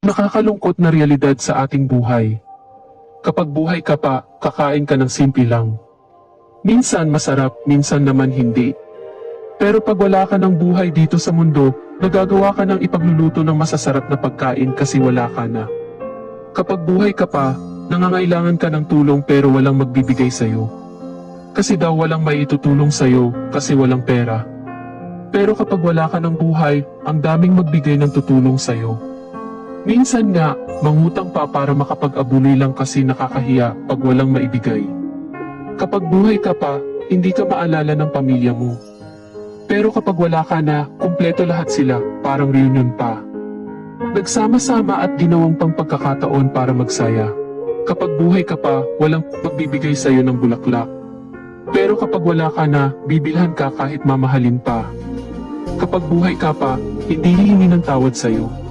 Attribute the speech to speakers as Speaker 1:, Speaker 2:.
Speaker 1: Nakakalungkot na realidad sa ating buhay. Kapag buhay ka pa, kakain ka ng simple lang. Minsan masarap, minsan naman hindi. Pero pag wala ka ng buhay dito sa mundo, nagagawa ka ng ipagluluto ng masasarap na pagkain kasi wala ka na. Kapag buhay ka pa, nangangailangan ka ng tulong pero walang magbibigay sa'yo. Kasi daw walang maitutulong sa'yo kasi walang pera. Pero kapag wala ka ng buhay, ang daming magbigay ng tutulong sa'yo. Minsan nga, mangutang pa para makapag-abuloy lang kasi nakakahiya pag walang maibigay. Kapag buhay ka pa, hindi ka maalala ng pamilya mo. Pero kapag wala ka na, kumpleto lahat sila, parang reunion pa. Nagsama-sama at ginawang pang pagkakataon para magsaya. Kapag buhay ka pa, walang magbibigay sa'yo ng bulaklak. Pero kapag wala ka na, bibilhan ka kahit mamahalin pa. Kapag buhay ka pa, hindi hihingi ng tawad sa'yo.